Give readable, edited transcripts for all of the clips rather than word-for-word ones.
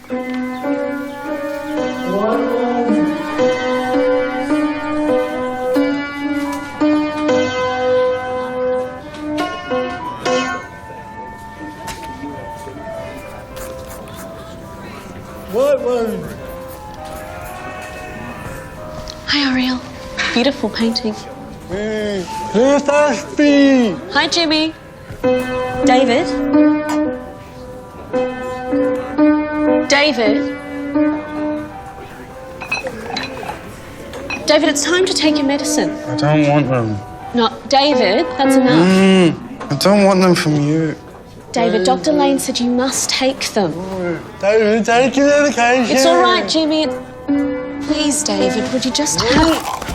Hi, Ariel. Beautiful painting. Who's thirsty? Hi, Jimmy. David? David? David, it's time to take your medicine. I don't want them. No, David, that's enough. I don't want them from you. David, Dr. Lane said you must take them. David, take your medication. It's all right, Jimmy. Please, David, would you just have...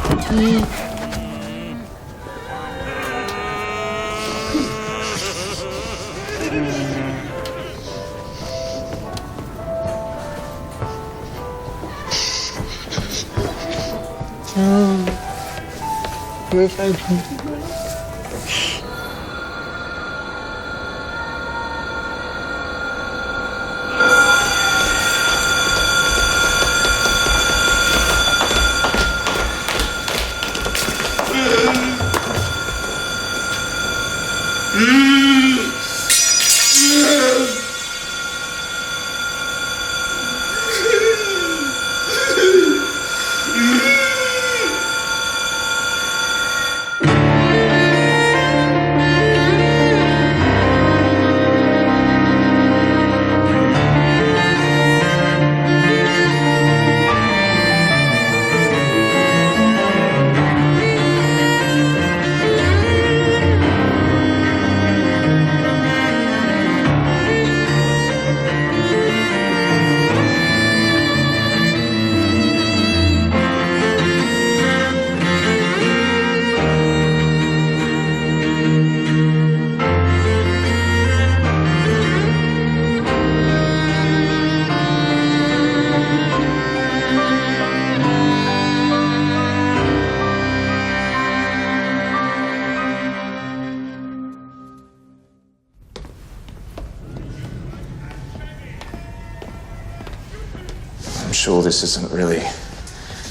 I'm sure this isn't really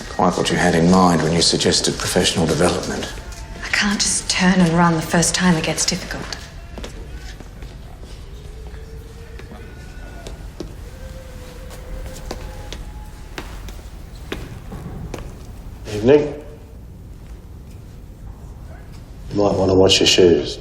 quite what you had in mind when you suggested professional development. I can't just turn and run the first time it gets difficult. Evening. You might want to watch your shoes.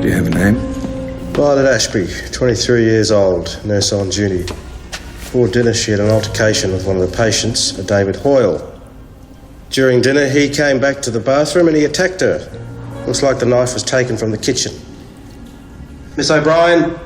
Do you have a name? Violet Ashby, 23 years old, nurse on duty. Before dinner, she had an altercation with one of the patients, a David Hoyle. During dinner, he came back to the bathroom and he attacked her. Looks like the knife was taken from the kitchen. Miss O'Brien?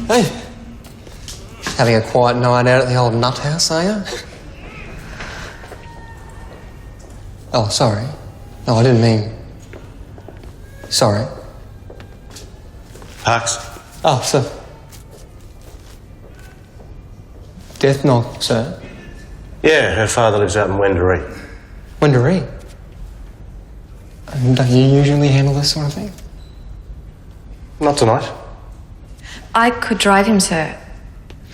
Hey, having a quiet night out at the old nut house, are you? Oh, sorry. No, I didn't mean... Sorry. Parks? Oh, sir. Death knock, sir. Yeah, her father lives out in Wendouree. Wendouree? Don't you usually handle this sort of thing? Not tonight. I could drive him, sir.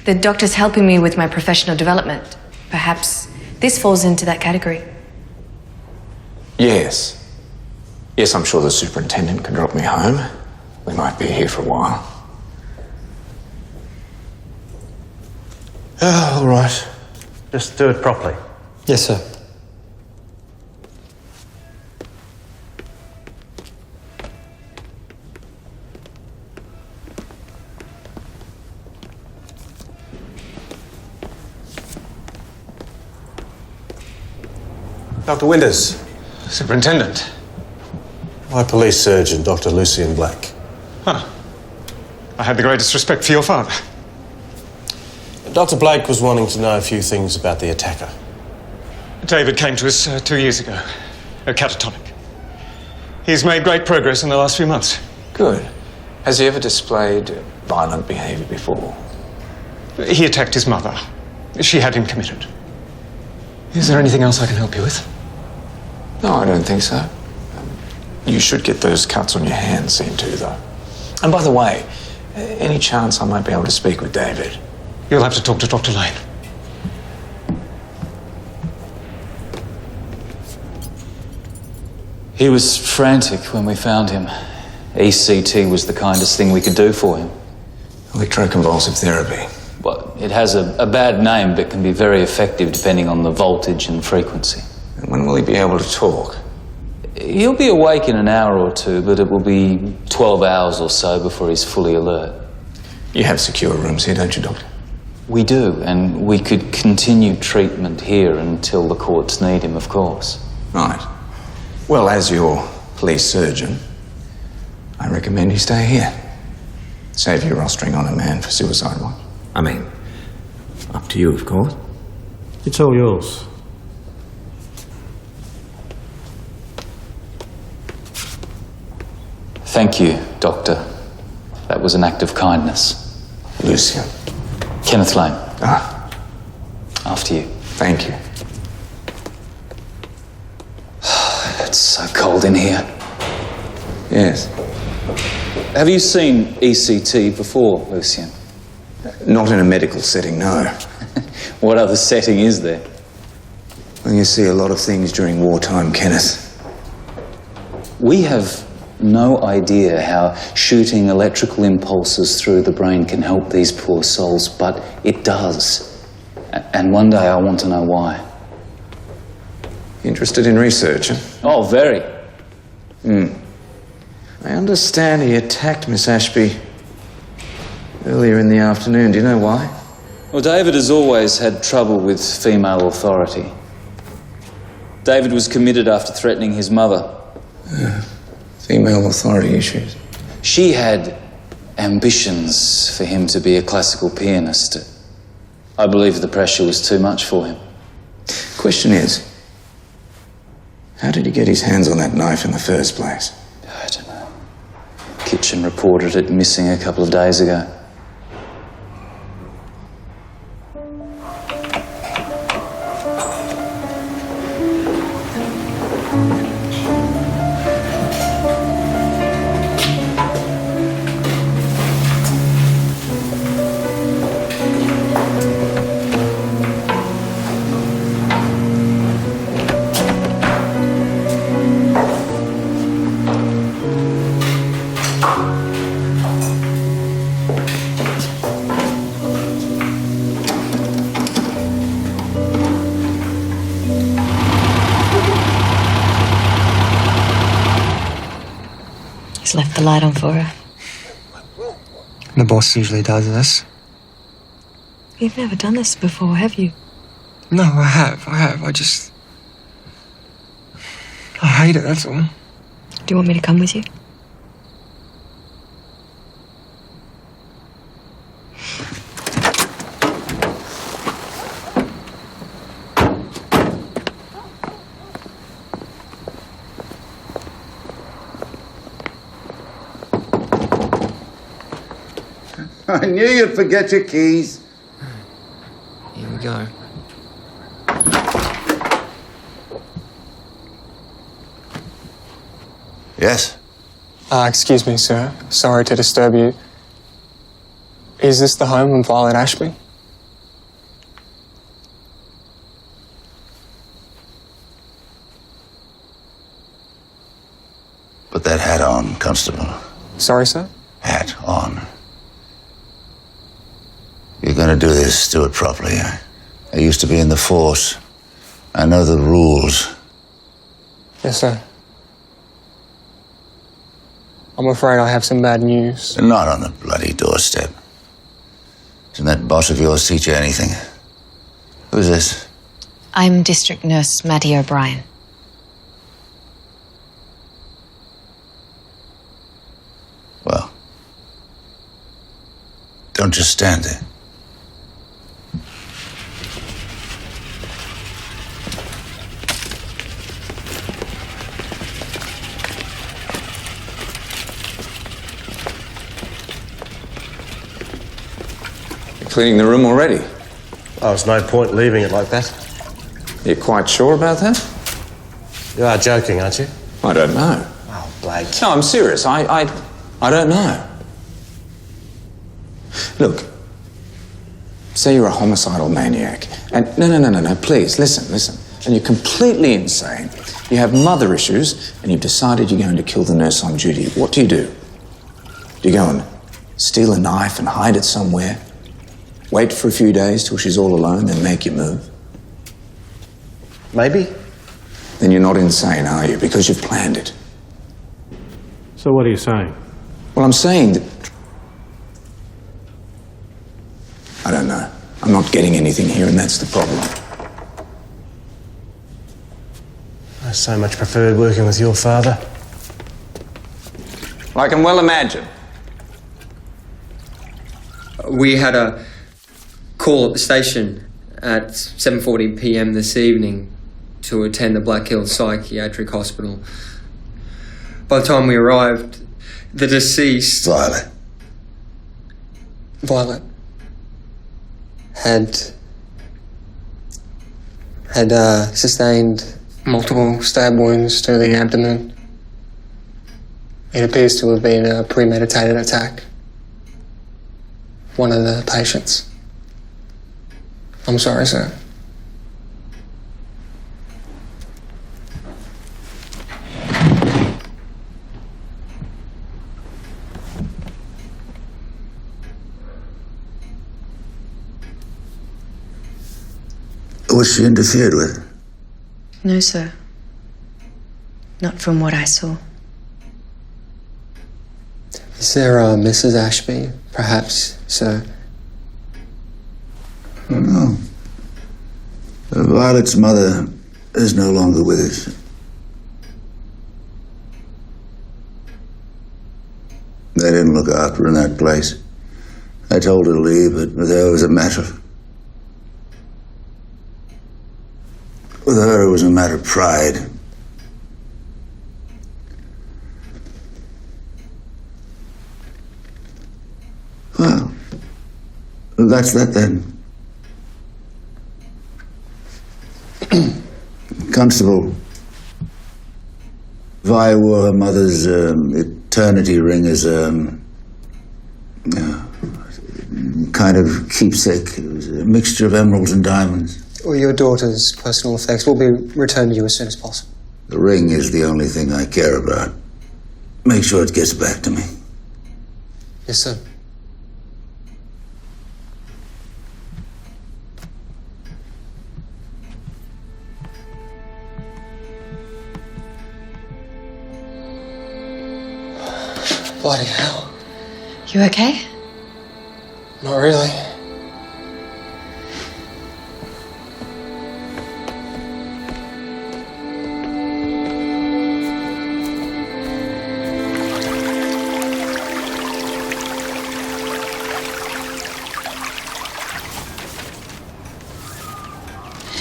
The doctor's helping me with my professional development. Perhaps this falls into that category. Yes. Yes, I'm sure the superintendent can drop me home. We might be here for a while. Oh, all right. Just do it properly. Yes, sir. Dr. Winters. Superintendent. My police surgeon, Dr. Lucien Blake. Huh. I had the greatest respect for your father. Dr. Blake was wanting to know a few things about the attacker. David came to us 2 years ago. Catatonic. He's made great progress in the last few months. Good. Has he ever displayed violent behaviour before? He attacked his mother. She had him committed. Is there anything else I can help you with? No, I don't think so. You should get those cuts on your hands seen to, though. And by the way, any chance I might be able to speak with David? You'll have to talk to Dr. Lane. He was frantic when we found him. ECT was the kindest thing we could do for him. Electroconvulsive therapy. Well, it has a bad name, but can be very effective depending on the voltage and frequency. And when will he be able to talk? He'll be awake in an hour or two, but it will be 12 hours or so before he's fully alert. You have secure rooms here, don't you, Doctor? We do, and we could continue treatment here until the courts need him, of course. Right. Well, as your police surgeon, I recommend you stay here. Save your rostering on a man for suicide watch. I mean, up to you, of course. It's all yours. Thank you, Doctor. That was an act of kindness. Lucien. Kenneth Lane. Ah, After you. thank you. It's so cold in here. Yes. Have you seen ECT before, Lucien? Not in a medical setting, no. What other setting is there? Well, you see a lot of things during wartime, Kenneth. We have no idea how shooting electrical impulses through the brain can help these poor souls, but it does. And one day I want to know why. Interested in research? Huh? Oh, very. I understand he attacked Miss Ashby earlier in the afternoon. Do you know why? Well, David has always had trouble with female authority. David was committed after threatening his mother. Female authority issues. She had ambitions for him to be a classical pianist. I believe the pressure was too much for him. Question is, how did he get his hands on that knife in the first place? I don't know. Kitchen reported it missing a couple of days ago. He's left the light on for her. The boss usually does this. You've never done this before, have you? No, I have. I hate it, that's all. Do you want me to come with you? I knew you'd forget your keys. Here we go. Yes? Excuse me, sir. Sorry to disturb you. Is this the home of Violet Ashby? Put that hat on, Constable. Sorry, sir? Hat on. You're gonna do this, do it properly. I used to be in the force. I know the rules. Yes, sir. I'm afraid I have some bad news. They're not on the bloody doorstep. Can that boss of yours teach you anything? Who's this? I'm District Nurse Maddie O'Brien. Don't just stand there. You're cleaning the room already? Oh, there's no point leaving it like that. You're quite sure about that? You are joking, aren't you? I don't know. Oh, Blake. No, I'm serious. I don't know. Look, say you're a homicidal maniac, and no, please, listen. And you're completely insane. You have mother issues, and you've decided you're going to kill the nurse on duty. What do? Do you go and steal a knife and hide it somewhere? Wait for a few days till she's all alone, then make your move? Maybe. Then you're not insane, are you? Because you've planned it. So what are you saying? Well, I'm saying that... I don't know. I'm not getting anything here, and that's the problem. I so much preferred working with your father. I can well imagine. We had a call at the station at 7:40 p.m. this evening to attend the Black Hills Psychiatric Hospital. By the time we arrived, the deceased... Violet had sustained multiple stab wounds to the abdomen. It appears to have been a premeditated attack. One of the patients. I'm sorry, sir. Was she interfered with? No, sir. Not from what I saw. Is there Mrs. Ashby, perhaps, sir? I don't know. Violet's mother is no longer with us. They didn't look after her in that place. I told her to leave, but with her it was a matter. With her it was a matter of pride. Well, that's that then. Constable, Vi wore her mother's eternity ring as a kind of keepsake. It was a mixture of emeralds and diamonds. Well, your daughter's personal effects will be returned to you as soon as possible. The ring is the only thing I care about. Make sure it gets back to me. Yes, sir. Bloody hell. You okay? Not really.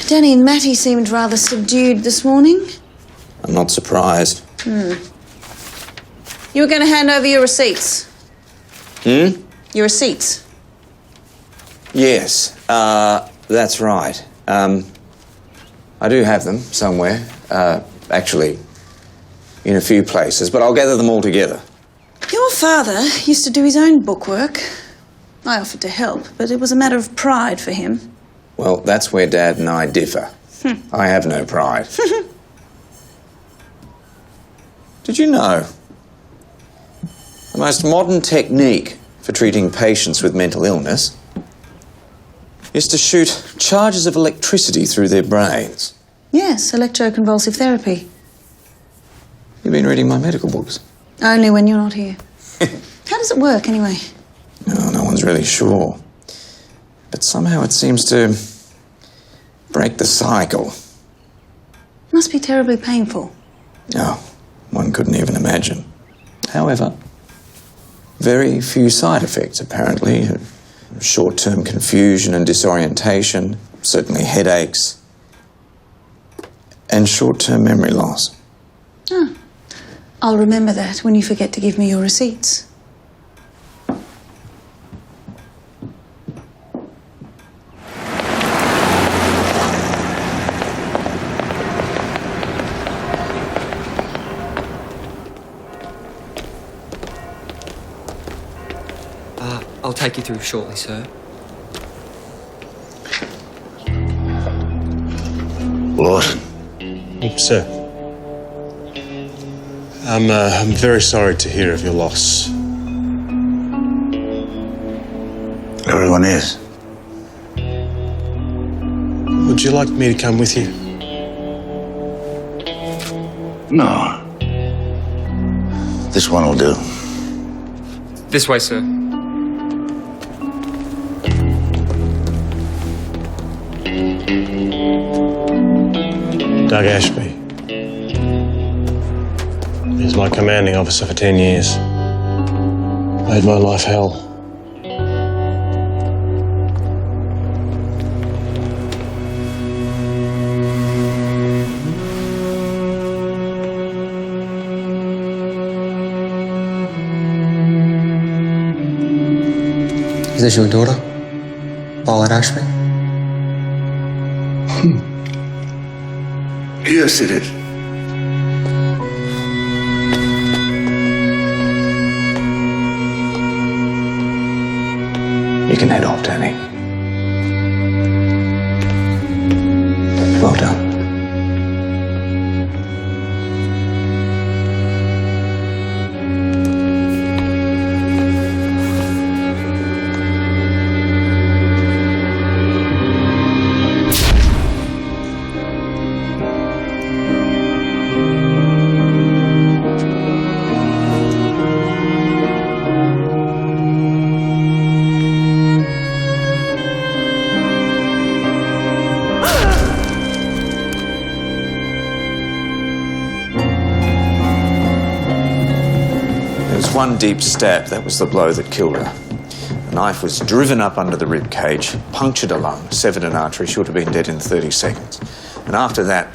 Danny and Matty seemed rather subdued this morning. I'm not surprised. You were going to hand over your receipts. Hmm? Your receipts. Yes, that's right. I do have them somewhere. Actually, in a few places, but I'll gather them all together. Your father used to do his own bookwork. I offered to help, but it was a matter of pride for him. Well, that's where Dad and I differ. I have no pride. Did you know the most modern technique for treating patients with mental illness is to shoot charges of electricity through their brains? Yes, electroconvulsive therapy. You've been reading my medical books. Only when you're not here. How does it work, anyway? No one's really sure. But somehow it seems to break the cycle. Must be terribly painful. Oh, one couldn't even imagine. However, very few side effects, apparently. short-term confusion and disorientation, certainly headaches, and short-term memory loss. Ah, I'll remember that when you forget to give me your receipts. I'll take you through shortly, sir. Lawson. Sir. I'm very sorry to hear of your loss. Everyone is. Would you like me to come with you? No. This one will do. This way, sir. Doug Ashby. He's my commanding officer for 10 years. Made my life hell. Is this your daughter? Ballarat Ashby? Yes, it is. You can head off, Danny. Well done. One deep stab, that was the blow that killed her. The knife was driven up under the rib cage, punctured a lung, severed an artery. She would have been dead in 30 seconds. And after that,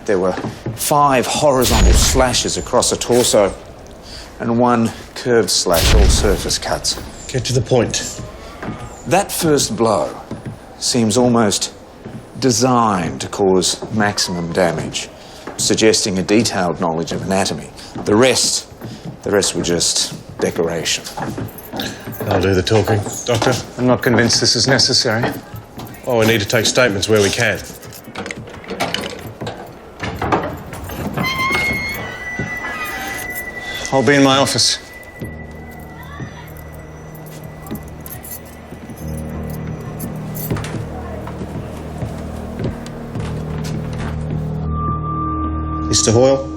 there were 5 horizontal slashes across her torso and 1 curved slash, all surface cuts. Get to the point. That first blow seems almost designed to cause maximum damage, suggesting a detailed knowledge of anatomy. The rest were just decoration. I'll do the talking. Doctor? I'm not convinced this is necessary. Oh, we need to take statements where we can. I'll be in my office. Mr. Hoyle?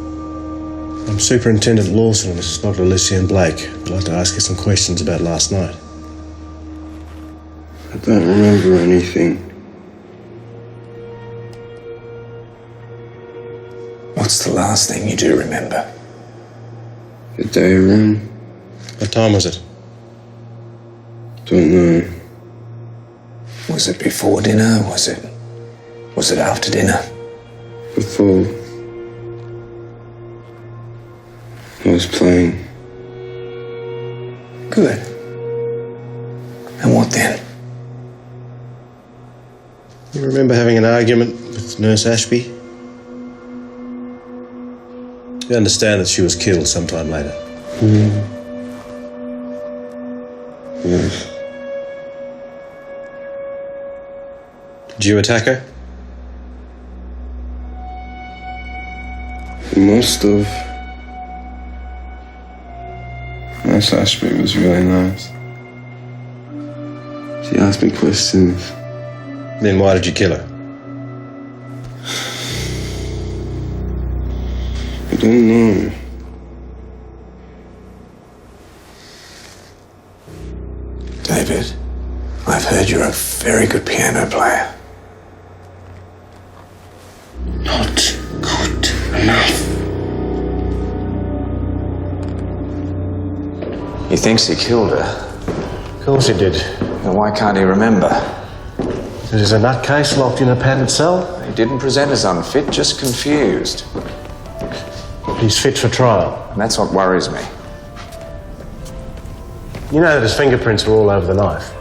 I'm Superintendent Lawson and this is Dr. Lucien Blake. I'd like to ask you some questions about last night. I don't remember anything. What's the last thing you do remember? The day room? What time was it? Don't know. Was it before dinner? Was it after dinner? Before. I was playing. Good. And what then? You remember having an argument with Nurse Ashby? You understand that she was killed sometime later? Yes. Did you attack her? Must have. Nurse Ashby was really nice. She asked me questions. Then why did you kill her? I don't know. David, I've heard you're a very good piano player. Not good enough. He thinks he killed her. Of course he did. And why can't he remember? There's a nutcase locked in a padded cell. He didn't present as unfit, just confused. He's fit for trial. And that's what worries me. You know that his fingerprints were all over the knife.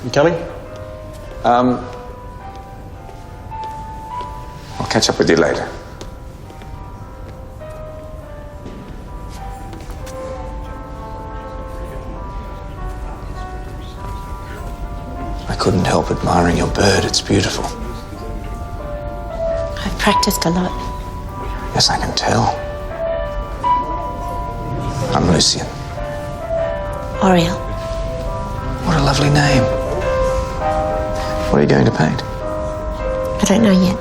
You coming? I'll catch up with you later. I couldn't help admiring your bird. It's beautiful. I've practiced a lot. Yes, I can tell. I'm Lucien. Oriel. What a lovely name. What are you going to paint? I don't know yet.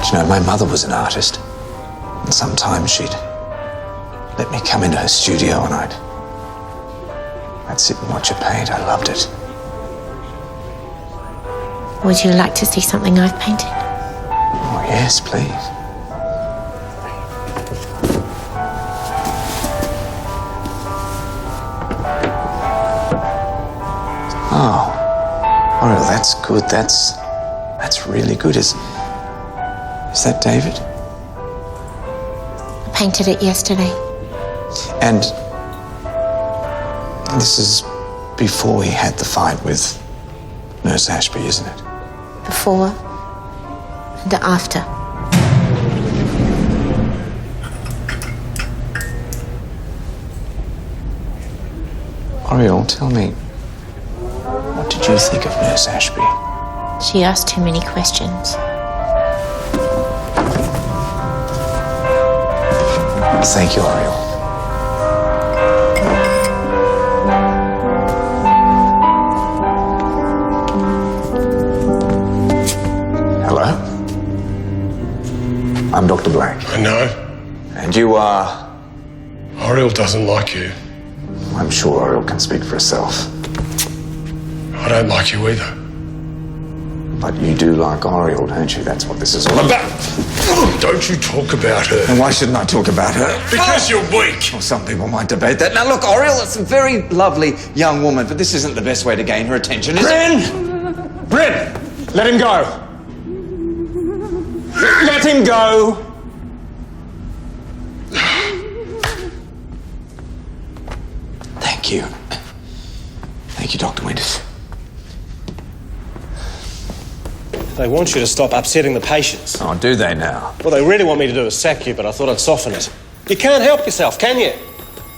Do you know, my mother was an artist. And sometimes she'd let me come into her studio and I'd sit and watch her paint. I loved it. Would you like to see something I've painted? Oh, yes, please. Oh, Oriel, that's good. That's really good. Is that David? I painted it yesterday. And this is before he had the fight with Nurse Ashby, isn't it? Before and after. Oriel, tell me, what did you think of Nurse Ashby? She asked too many questions. Thank you, Oriel. Hello? I'm Dr. Blake. I know. And you are? Oriel doesn't like you. I'm sure Oriel can speak for herself. I don't like you either. But you do like Oriel, don't you? That's what this is all about. Don't you talk about her. And why shouldn't I talk about her? Because you're weak. Well, some people might debate that. Now, look, Oriel is a very lovely young woman, but this isn't the best way to gain her attention, is it? Bryn! Let him go! Let him go! Thank you. Thank you, Dr. Winters. They want you to stop upsetting the patients. Oh, do they now? What they really want me to do is sack you, but I thought I'd soften it. You can't help yourself, can you?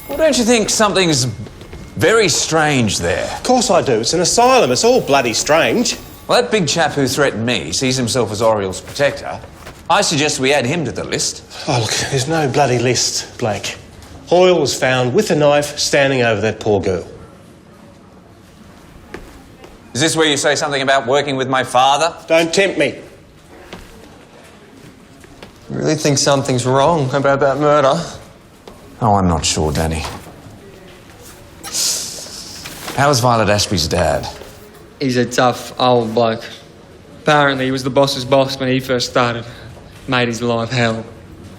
Well, don't you think something's very strange there? Of course I do. It's an asylum. It's all bloody strange. Well, that big chap who threatened me sees himself as Oriel's protector. I suggest we add him to the list. Oh, look, there's no bloody list, Blake. Hoyle was found with a knife standing over that poor girl. Is this where you say something about working with my father? Don't tempt me. I really think something's wrong about that murder. Oh, I'm not sure, Danny. How was Violet Ashby's dad? He's a tough old bloke. Apparently he was the boss's boss when he first started. Made his life hell.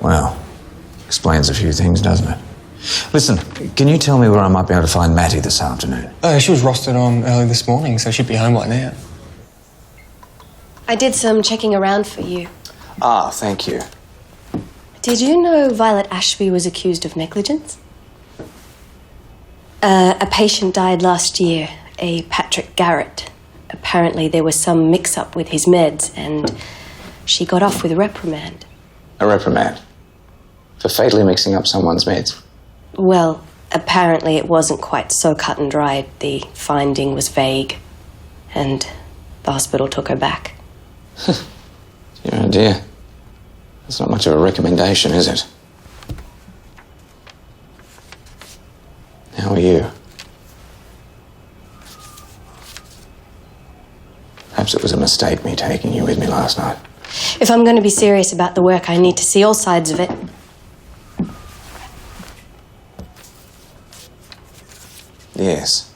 Well, explains a few things, doesn't it? Listen, can you tell me where I might be able to find Matty this afternoon? She was rostered on early this morning, so she'd be home by now. I did some checking around for you. Ah, thank you. Did you know Violet Ashby was accused of negligence? A patient died last year, a Patrick Garrett. Apparently there was some mix-up with his meds and she got off with a reprimand. A reprimand? For fatally mixing up someone's meds? Well, apparently it wasn't quite so cut and dried. The finding was vague and the hospital took her back. Oh dear. That's not much of a recommendation, is it? How are you? Perhaps it was a mistake me taking you with me last night. If I'm going to be serious about the work, I need to see all sides of it. Yes.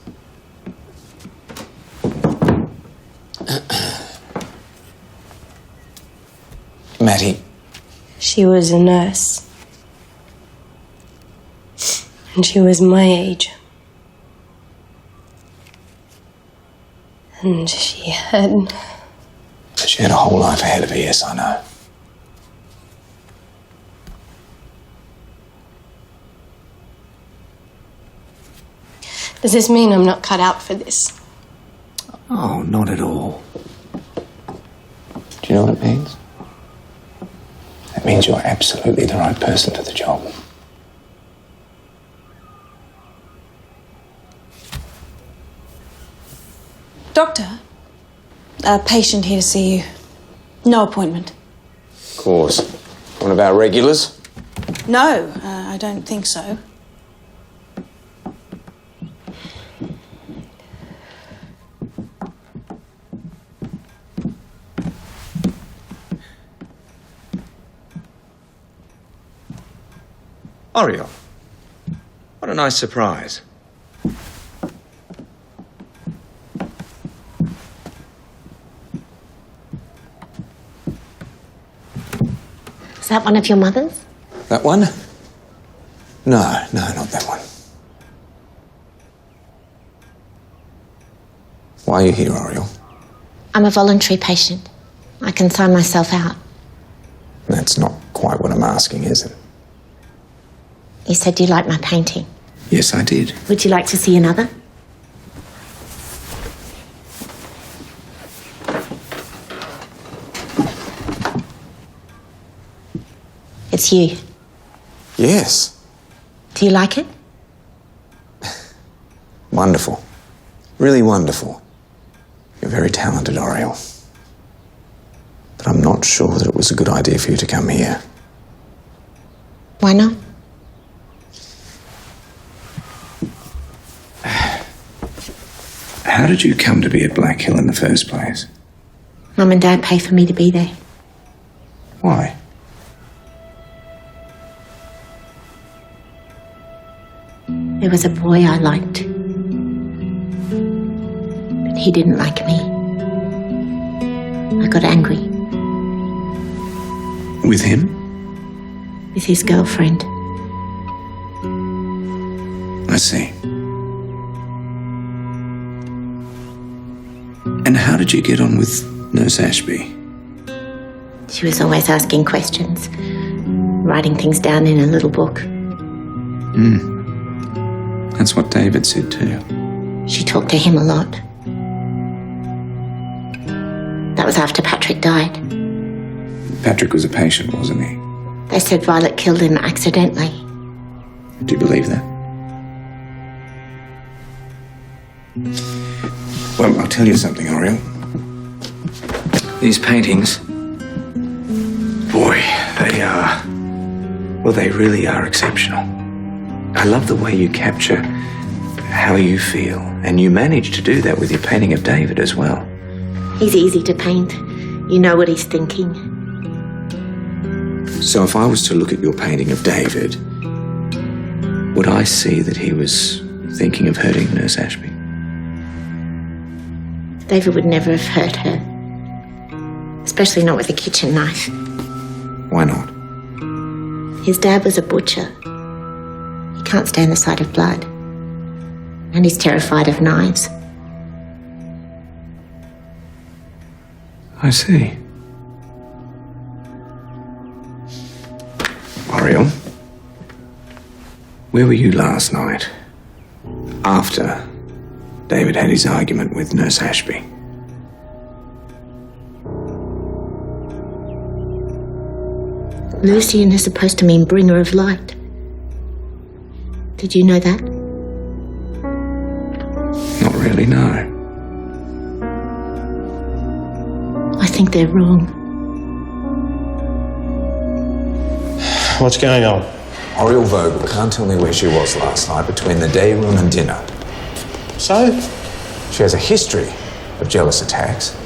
Matty. She was a nurse. And she was my age. And she had a whole life ahead of her, yes, I know. Does this mean I'm not cut out for this? Oh, not at all. Do you know what it means? It means you're absolutely the right person for the job. Doctor, a patient here to see you. No appointment. Of course. One of our regulars? No, I don't think so. Oriel. What a nice surprise. Is that one of your mother's? That one? No, not that one. Why are you here, Oriel? I'm a voluntary patient. I can sign myself out. That's not quite what I'm asking, is it? You said you liked my painting. Yes, I did. Would you like to see another? It's you. Yes. Do you like it? Wonderful. Really wonderful. You're very talented, Oriel. But I'm not sure that it was a good idea for you to come here. Why not? How did you come to be at Black Hill in the first place? Mum and Dad pay for me to be there. Why? There was a boy I liked. But he didn't like me. I got angry. With him? With his girlfriend. I see. And how did you get on with Nurse Ashby? She was always asking questions, writing things down in a little book. That's what David said too. She talked to him a lot. That was after Patrick died. Patrick was a patient, wasn't he? They said Violet killed him accidentally. Do you believe that? Well, I'll tell you something, Oriel. These paintings, boy, they really are exceptional. I love the way you capture how you feel, and you manage to do that with your painting of David as well. He's easy to paint. You know what he's thinking. So if I was to look at your painting of David, would I see that he was thinking of hurting Nurse Ashby? David would never have hurt her. Especially not with a kitchen knife. Why not? His dad was a butcher. He can't stand the sight of blood. And he's terrified of knives. I see. Oriel, where were you last night? After David had his argument with Nurse Ashby. Lucien is supposed to mean bringer of light. Did you know that? Not really, no. I think they're wrong. What's going on? Oriel Vogel can't tell me where she was last night between the day room and dinner. So? She has a history of jealous attacks,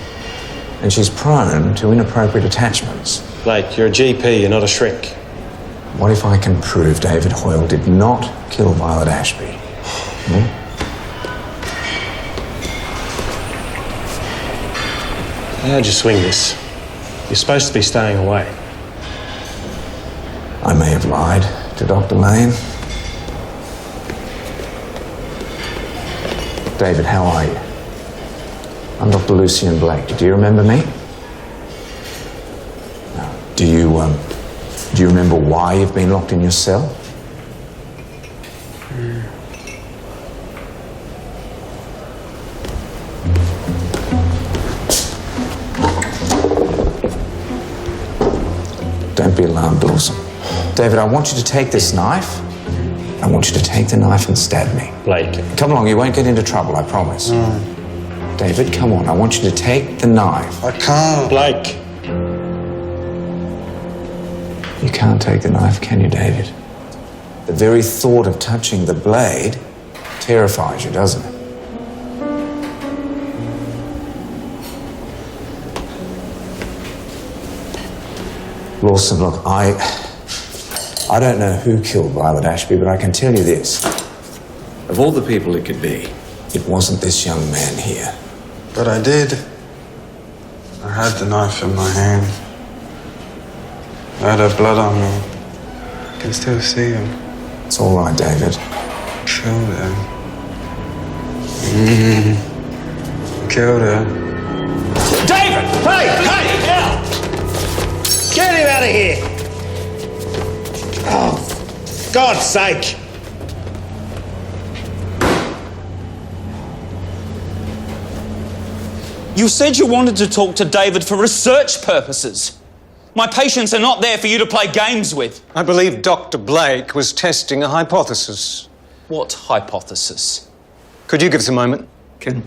and she's prone to inappropriate attachments. Blake, you're a GP, you're not a shrink. What if I can prove David Hoyle did not kill Violet Ashby? How'd you swing this? You're supposed to be staying away. I may have lied to Dr. Lane. David, how are you? I'm Dr. Lucien Blake. Do you remember me? No. Do you remember why you've been locked in your cell? Don't be alarmed, Dawson. David, I want you to take this knife. I want you to take the knife and stab me. Blake. Come along, you won't get into trouble, I promise. David, come on, I want you to take the knife. I can't. Blake. You can't take the knife, can you, David? The very thought of touching the blade terrifies you, doesn't it? Lawson, look, I don't know who killed Violet Ashby, but I can tell you this. Of all the people it could be, it wasn't this young man here. But I did. I had the knife in my hand. I had her blood on me. I can still see him. It's all right, David. Killed her. Killed her. David! Hey! Now! Get him out of here! Oh, for God's sake! You said you wanted to talk to David for research purposes. My patients are not there for you to play games with. I believe Dr. Blake was testing a hypothesis. What hypothesis? Could you give us a moment? Ken,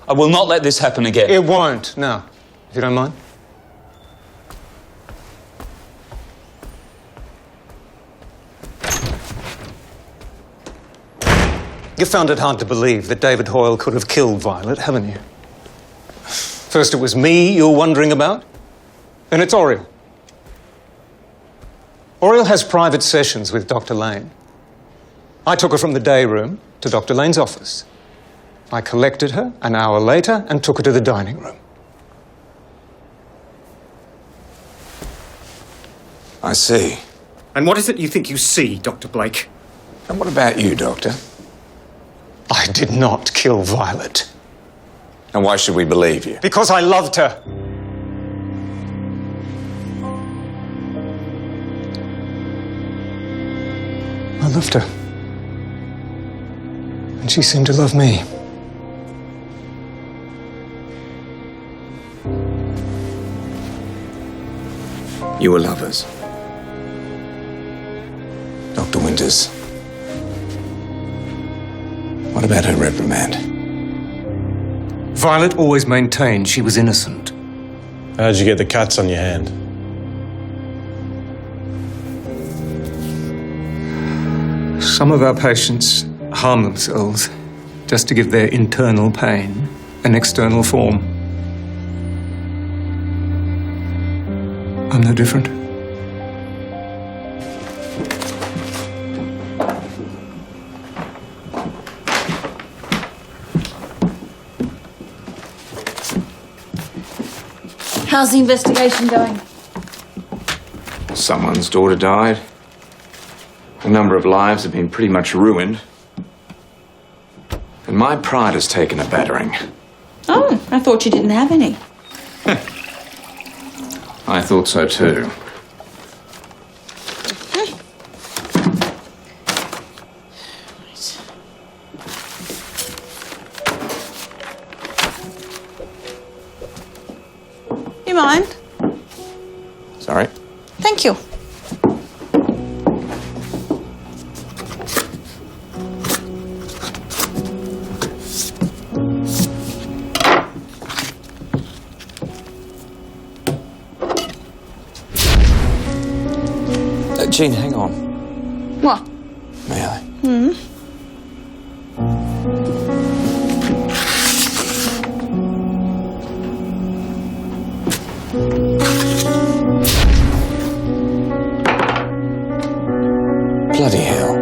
I will not let this happen again. It won't, no. If you don't mind. You found it hard to believe that David Hoyle could have killed Violet, haven't you? First it was me you're wondering about, then it's Oriel. Oriel has private sessions with Dr. Lane. I took her from the day room to Dr. Lane's office. I collected her an hour later and took her to the dining room. I see. And what is it you think you see, Dr. Blake? And what about you, Doctor? I did not kill Violet. And why should we believe you? Because I loved her. I loved her. And she seemed to love me. You were lovers. Dr. Winters. What about her reprimand? Violet always maintained she was innocent. How'd you get the cuts on your hand? Some of our patients harm themselves just to give their internal pain an external form. I'm no different. How's the investigation going? Someone's daughter died. A number of lives have been pretty much ruined. And my pride has taken a battering. Oh, I thought you didn't have any. I thought so too. You mind? Sorry? Thank you. Jean, hang on. What? May I? Bloody hell.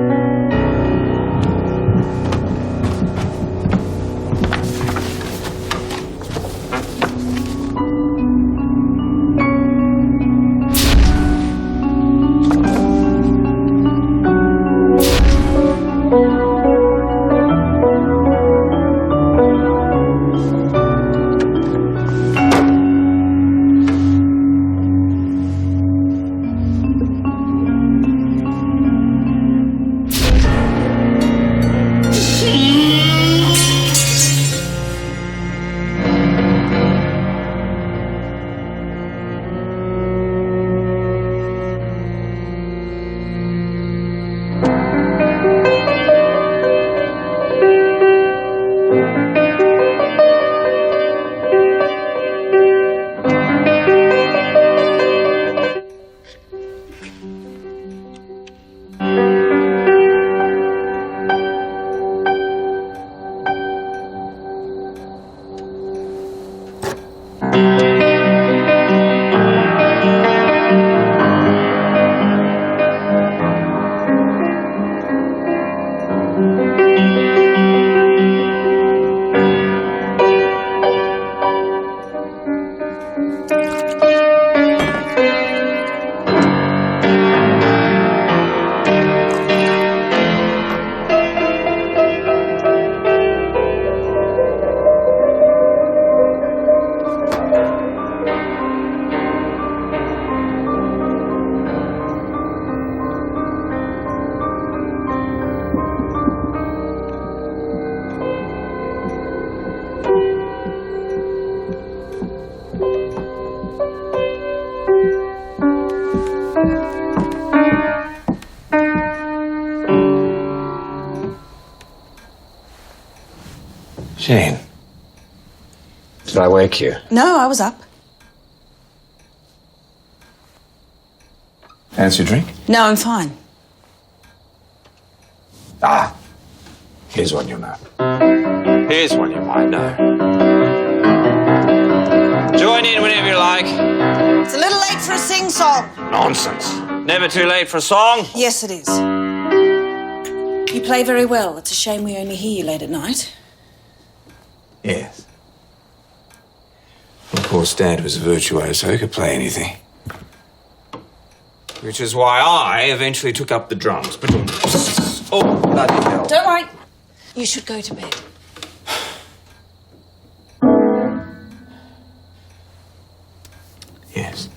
Jane, did I wake you? No, I was up. Fancy a drink? No, I'm fine. Ah, here's one you know. Here's one you might know. Join in whenever you like. It's a little late for a sing-song. Nonsense. Never too late for a song. Yes, it is. You play very well. It's a shame we only hear you late at night. Yes. Of course, Dad was a virtuoso, he could play anything. Which is why I eventually took up the drums. Oh, bloody hell. Don't worry. You should go to bed. Yes.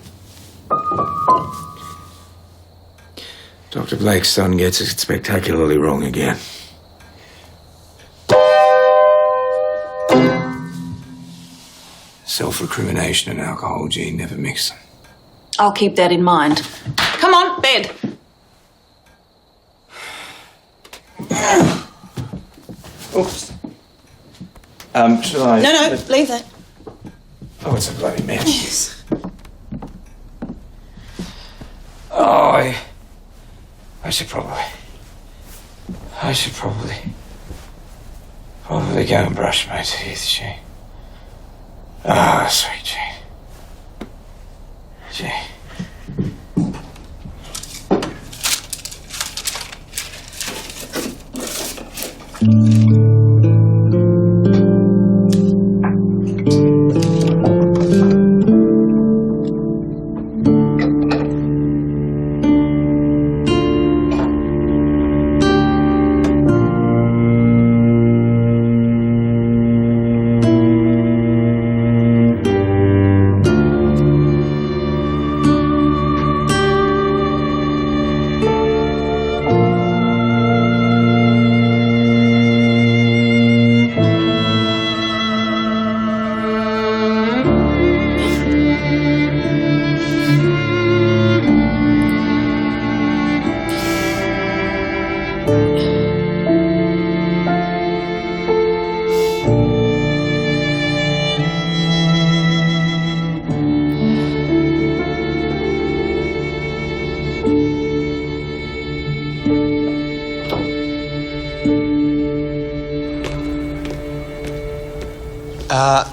Dr. Blake's son gets it spectacularly wrong again. Self-recrimination and alcohol, Gene, never mix them. I'll keep that in mind. Come on, bed. Oops. Shall I... No, leave that. Oh, it's a bloody mess. Yes. Oh, I should probably go and brush my teeth, Jane. Ah, sweet Jane. Jane.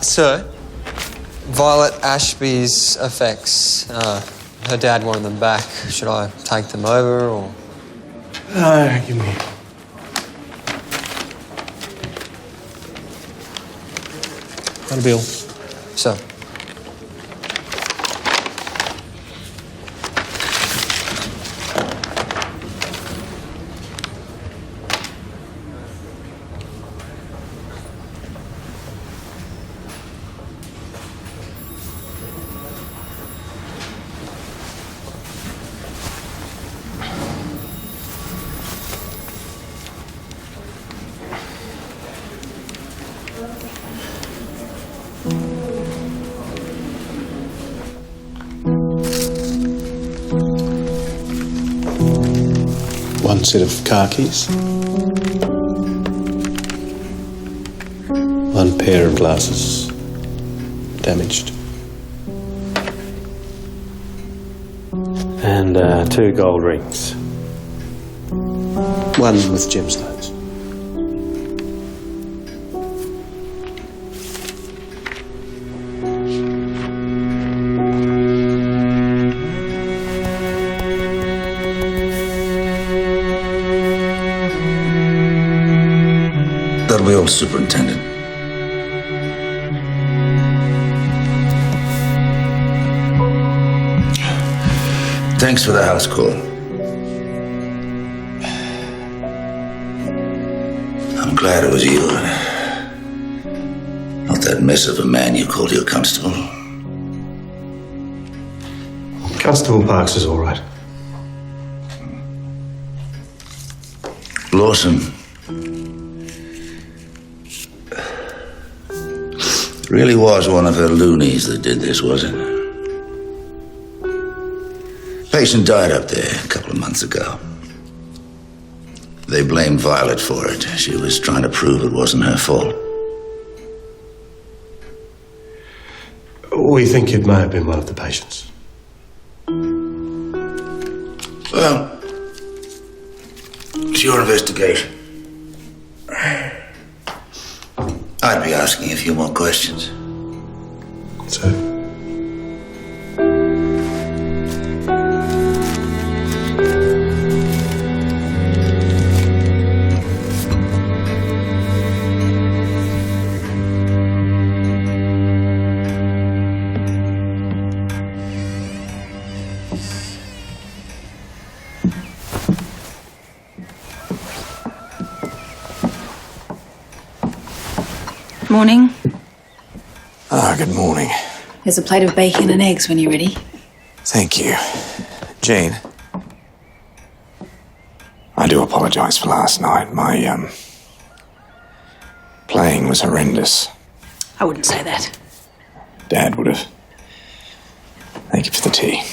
Sir, Violet Ashby's effects. Her dad wanted them back. Should I take them over, or...? Give me... Got a bill. So. One set of car keys. One pair of glasses. Damaged. And 2 gold rings. One with gemstones. That'll be all, Superintendent. Thanks for the house call. I'm glad it was you. Not that mess of a man you called your constable. Constable Parks is all right. Lawson. Really was one of her loonies that did this, was it? Patient died up there a couple of months ago. They blamed Violet for it. She was trying to prove it wasn't her fault. We think it may have been one of the patients. Well, it's your investigation. I'd be asking a few more questions. So? Morning. Good morning. There's a plate of bacon and eggs when you're ready. Thank you. Jean, I do apologise for last night. My, playing was horrendous. I wouldn't say that. Dad would have. Thank you for the tea.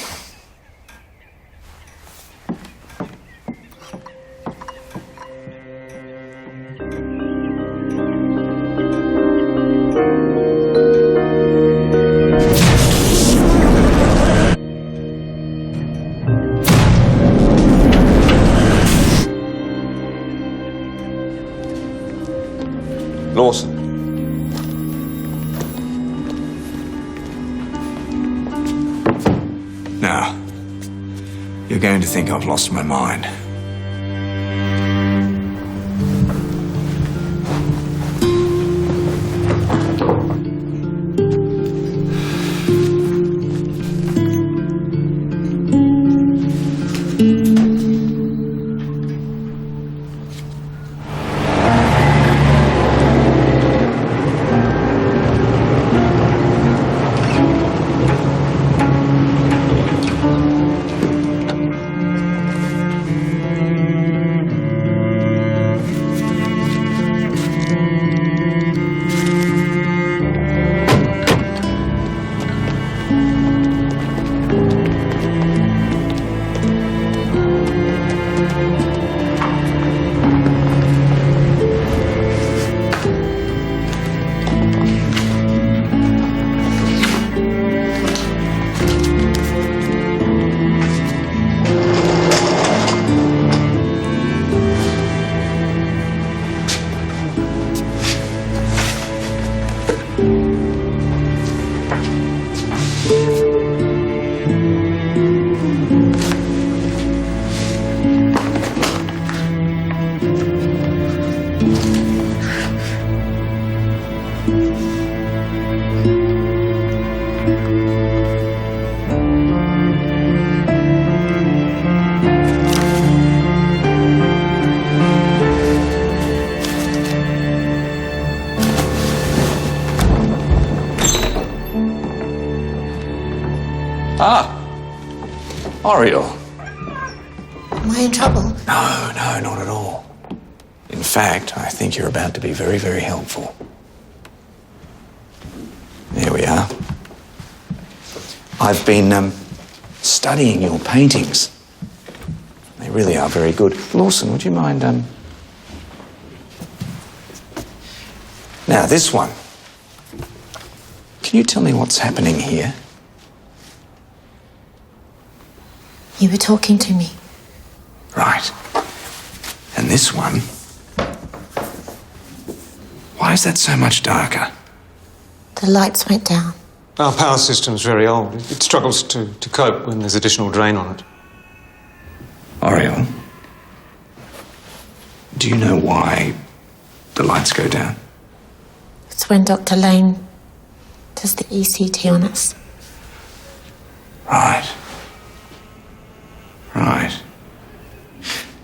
Lawson. Now, you're going to think I've lost my mind. Oriel. Am I in trouble? No, not at all. In fact, I think you're about to be very, very helpful. There we are. I've been studying your paintings. They really are very good. Lawson, would you mind Now, this one. Can you tell me what's happening here? You were talking to me. Right. And this one? Why is that so much darker? The lights went down. Our power system's very old. It struggles to cope when there's additional drain on it. Oriel, do you know why the lights go down? It's when Dr. Lane does the ECT on us. Right. Right.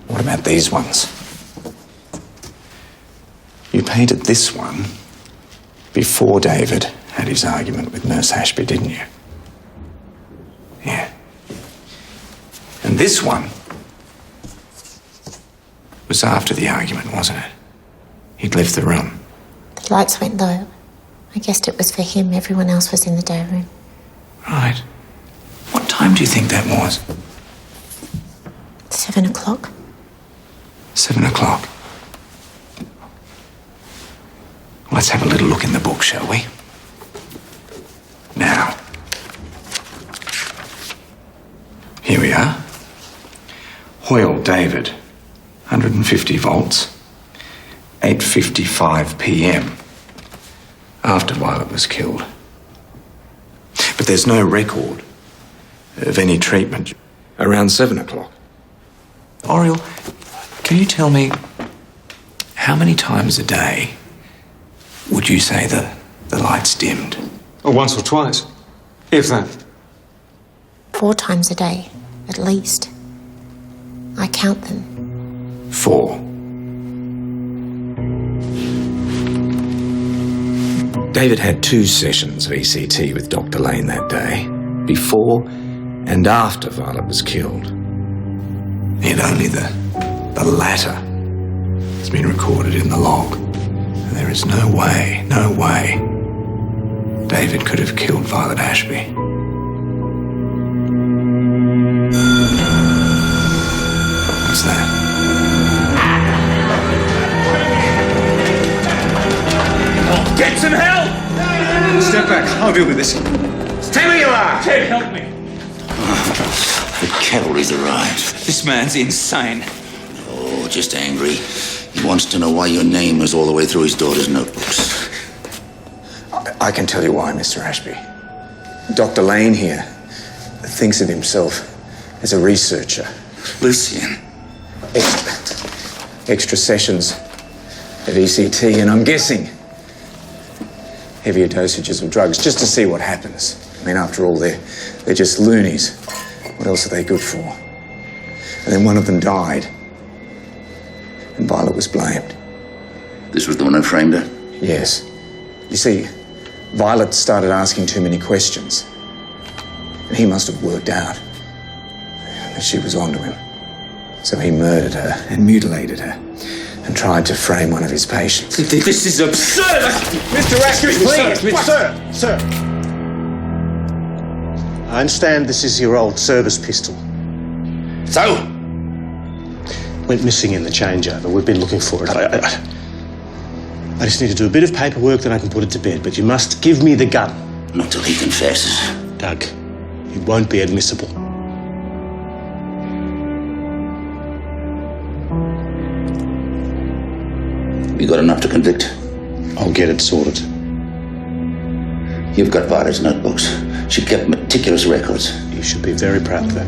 What about these ones? You painted this one before David had his argument with Nurse Ashby, didn't you? Yeah. And this one was after the argument, wasn't it? He'd left the room. The lights went low. I guessed it was for him. Everyone else was in the day room. Right. What time do you think that was? 7 o'clock. 7 o'clock. Let's have a little look in the book, shall we? Now, Hoyle David, 150 volts, 8:55 p.m. after Violet was killed. But there's no record of any treatment around 7 o'clock. Oriel, can you tell me how many times a day would you say the lights dimmed? Or once or twice, if that. 4 times a day, at least. I count them. 4. David had 2 sessions of ECT with Dr. Lane that day, before and after Violet was killed. Yet only the latter has been recorded in the log. And there is no way David could have killed Violet Ashby. What's that? Get some help! Step back. I'll deal with this. Stay where you are! Ted, help me. The cavalry's arrived. This man's insane. Oh, just angry. He wants to know why your name was all the way through his daughter's notebooks. I can tell you why, Mr. Ashby. Dr. Lane here thinks of himself as a researcher. Lucien. Extra sessions of ECT, and I'm guessing heavier dosages of drugs just to see what happens. I mean, after all, they're just loonies. What else are they good for? And then one of them died, and Violet was blamed. This was the one who framed her? Yes. You see, Violet started asking too many questions, and he must have worked out that she was onto him. So he murdered her and mutilated her and tried to frame one of his patients. This is absurd! Mr. Ashby, please! Sir! I understand this is your old service pistol. So? Went missing in the changeover. We've been looking for it. I just need to do a bit of paperwork, then I can put it to bed. But you must give me the gun. Not till he confesses. Doug, it won't be admissible. You got enough to convict? I'll get it sorted. You've got Violet's notebooks. She kept meticulous records. You should be very proud of that.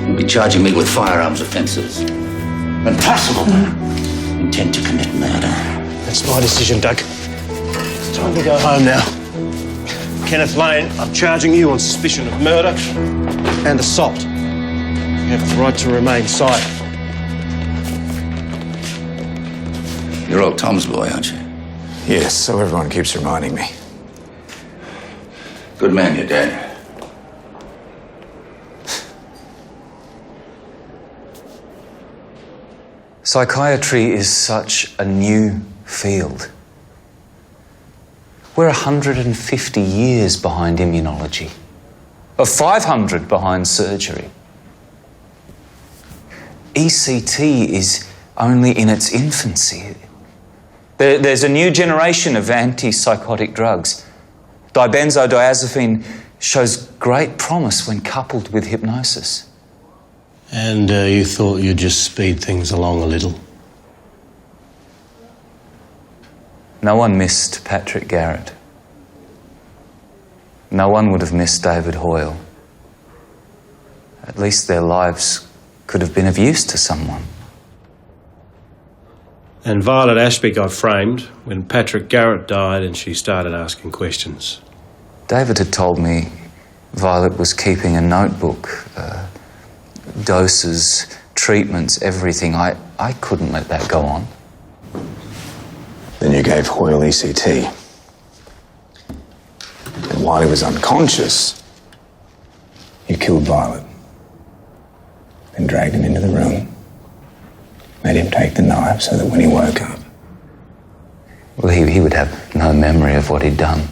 You'll be charging me with firearms offences. Impossible. Intent to commit murder. That's my decision, Doug. It's time to go home now. Kenneth Lane, I'm charging you on suspicion of murder and assault. You have the right to remain silent. You're old Tom's boy, aren't you? Yes, so everyone keeps reminding me. Good man, your dad. Psychiatry is such a new field. We're 150 years behind immunology, or 500 behind surgery. ECT is only in its infancy. There's a new generation of antipsychotic drugs. Dibenzodiazepine shows great promise when coupled with hypnosis. And you thought you'd just speed things along a little? No one missed Patrick Garrett. No one would have missed David Hoyle. At least their lives could have been of use to someone. And Violet Ashby got framed when Patrick Garrett died and she started asking questions. David had told me Violet was keeping a notebook, doses, treatments, everything. I couldn't let that go on. Then you gave Hoyle ECT. And while he was unconscious, you killed Violet. Then dragged him into the room. Made him take the knife so that when he woke up... Well, he would have no memory of what he'd done.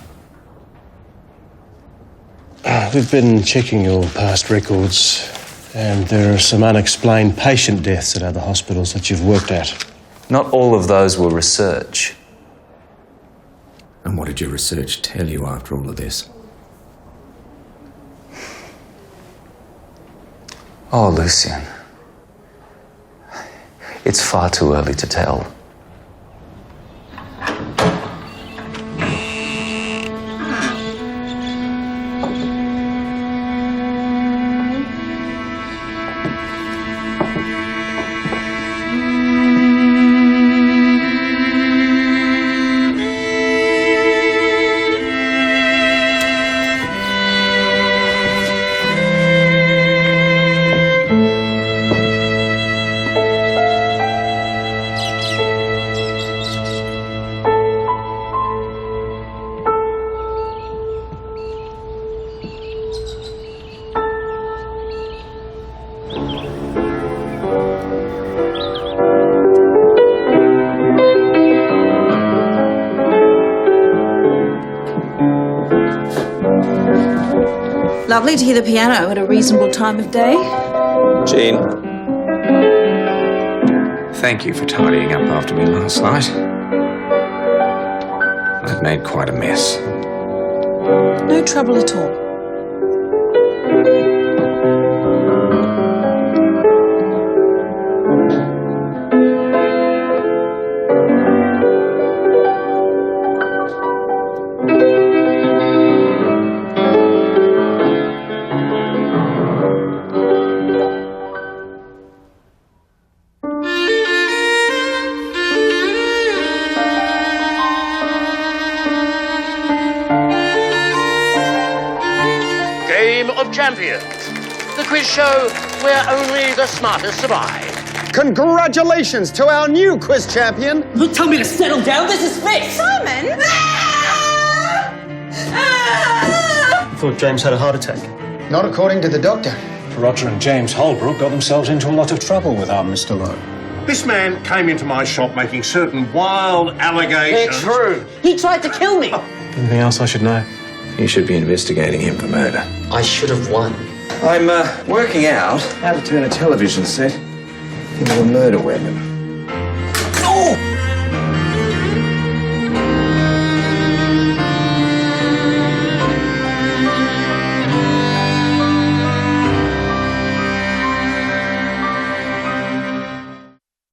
We've been checking your past records, and there are some unexplained patient deaths at other hospitals that you've worked at. Not all of those were research. And what did your research tell you after all of this? Oh, Lucien. It's far too early to tell. Lovely to hear the piano at a reasonable time of day. Jean. Thank you for tidying up after me last night. I've made quite a mess. No trouble at all. Champions, the quiz show where only the smartest survive. Congratulations to our new quiz champion. Don't tell me to settle down. This is fixed. Simon! I thought James had a heart attack. Not according to the doctor. Roger and James Holbrook got themselves into a lot of trouble with our Mr. Lowe. This man came into my shop making certain wild allegations. They're true. He tried to kill me. Anything else I should know? You should be investigating him for murder. I should have won. I'm working out how to turn a television set into a murder weapon. Oh!